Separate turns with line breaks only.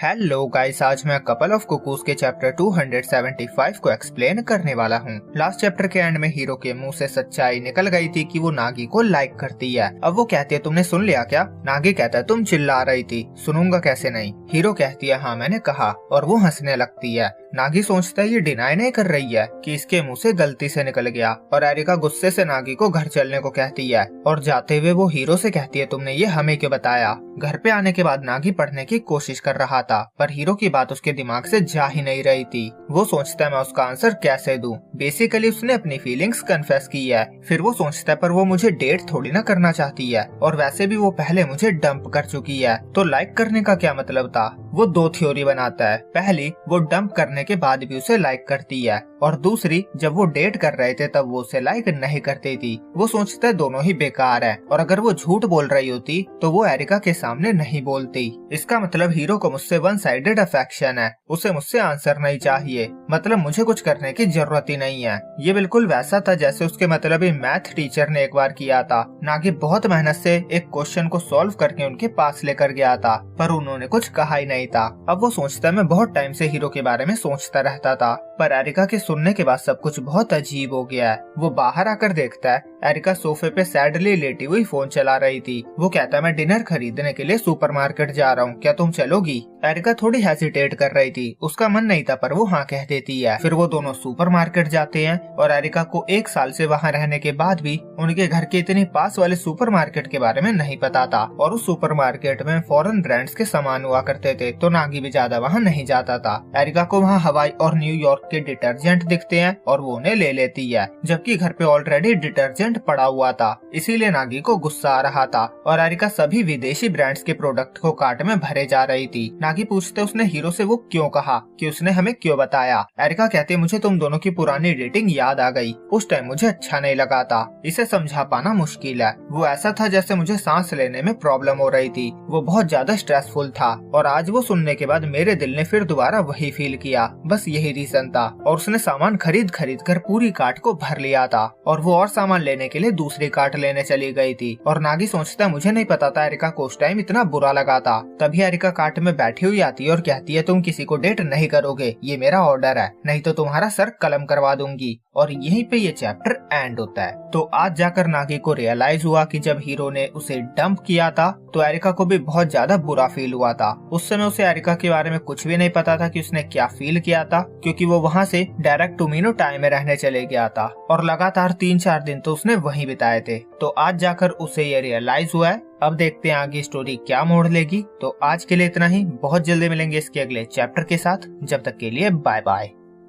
Hello guys, आज मैं couple of cuckoos के चैप्टर 275 को एक्सप्लेन करने वाला हूँ। लास्ट चैप्टर के एंड में हीरो के मुंह से सच्चाई निकल गई थी कि वो नागी को लाइक करती है। अब वो कहती है तुमने सुन लिया क्या? नागी कहता है तुम चिल्ला रही थी, सुनूंगा कैसे नहीं। हीरो कहती है हाँ मैंने कहा, और वो हंसने लगती है। नागी सोचता है ये डिनाई नहीं कर रही है कि इसके मुंह से गलती से निकल गया, और एरिका गुस्से से नागी को घर चलने को कहती है। और जाते हुए वो हीरो से कहती है तुमने ये हमें क्यों बताया? घर पे आने के बाद नागी पढ़ने की कोशिश कर रहा था, पर हीरो की बात उसके दिमाग से जा ही नहीं रही थी। वो सोचता है मैं उसका आंसर कैसे दूं। बेसिकली उसने अपनी फीलिंग्स कन्फेस की है। फिर वो सोचता है पर वो मुझे डेट थोड़ी ना करना चाहती है, और वैसे भी वो पहले मुझे डंप कर चुकी है, तो लाइक करने का क्या मतलब था? वो दो थ्योरी बनाता है। पहली, वो डंप करने के बाद भी उसे लाइक करती है, और दूसरी, जब वो डेट कर रहे थे तब वो उसे लाइक नहीं करती थी। वो सोचता है दोनों ही बेकार है, और अगर वो झूठ बोल रही होती तो वो एरिका के सामने नहीं बोलती। इसका मतलब हीरो को मुझसे वन साइडेड अफेक्शन है, उसे मुझसे आंसर नहीं चाहिए, मतलब मुझे कुछ करने की जरूरत ही नहीं है। ये बिल्कुल वैसा था जैसे उसके मतलब मैथ टीचर ने एक बार किया था। नागी बहुत मेहनत से एक क्वेश्चन को सॉल्व करके उनके पास लेकर गया था, पर उन्होंने कुछ कहा ही नहीं था। अब वो सोचता है मैं बहुत टाइम से हीरो के बारे में सोचता रहता था, पर एरिका के सुनने के बाद सब कुछ बहुत अजीब हो गया है। वो बाहर आकर देखता है एरिका सोफे पे सैडली लेटी हुई फोन चला रही थी। वो कहता है मैं डिनर खरीदने के लिए सुपरमार्केट जा रहा हूँ, क्या तुम चलोगी? एरिका थोड़ी हेसिटेट कर रही थी, उसका मन नहीं था, पर वो हाँ कह देती है। फिर वो दोनों सुपरमार्केट जाते हैं, और एरिका को 1 साल से वहाँ रहने के बाद भी उनके घर के इतने पास वाले सुपरमार्केट के बारे में नहीं पता था, और उस सुपरमार्केट में फॉरेन ब्रांड्स के सामान हुआ करते थे, तो नागी भी ज्यादा वहाँ नहीं जाता था। एरिका को वहाँ हवाई और न्यूयॉर्क के डिटर्जेंट दिखते हैं, और वो उन्हें ले लेती है, जबकि घर पे ऑलरेडी डिटर्जेंट पड़ा हुआ था। इसीलिए नागी को गुस्सा आ रहा था, और एरिका सभी विदेशी ब्रांड्स के प्रोडक्ट को कार्ट में भरे जा रही थी। नागी पूछते उसने हीरो से वो क्यों कहा, कि उसने हमें क्यों बताया। एरिका कहते मुझे तुम दोनों की पुरानी डेटिंग याद आ गई, उस टाइम मुझे अच्छा नहीं लगा था, इसे समझा पाना मुश्किल है। वो ऐसा था जैसे मुझे सांस लेने में प्रॉब्लम हो रही थी, वो बहुत ज्यादा स्ट्रेसफुल था, और आज वो सुनने के बाद मेरे दिल ने फिर दोबारा वही फील किया, बस यही रीजन था। और उसने सामान खरीद कर पूरी कार्ट को भर लिया था, और वो और सामान लेने के लिए दूसरी कार्ट लेने चली गई थी। और नागी सोचता है मुझे नहीं पता था एरिका को उस टाइम इतना बुरा लगा था। तभी एरिका कार्ट में बैठी हुई आती है और कहती है तुम किसी को डेट नहीं करोगे, ये मेरा ऑर्डर है, नहीं तो तुम्हारा सर कलम करवा दूंगी। और यहीं पे ये चैप्टर एंड होता है। तो आज जाकर नागी को रियलाइज हुआ कि जब हीरो ने उसे डंप किया था तो एरिका को भी बहुत ज्यादा बुरा फील हुआ था। उस समय उसे एरिका के बारे में कुछ भी नहीं पता था कि उसने क्या फील किया था, क्योंकि वो वहाँ से डायरेक्ट टूमिनो टाइम में रहने चले गया था, और लगातार 3-4 दिन तो उसने वहीं बिताए थे। तो आज जाकर उसे ये रियलाइज हुआ है। अब देखते हैं आगे स्टोरी क्या मोड़ लेगी। तो आज के लिए इतना ही, बहुत जल्दी मिलेंगे इसके अगले चैप्टर के साथ। जब तक के लिए बाय बाय।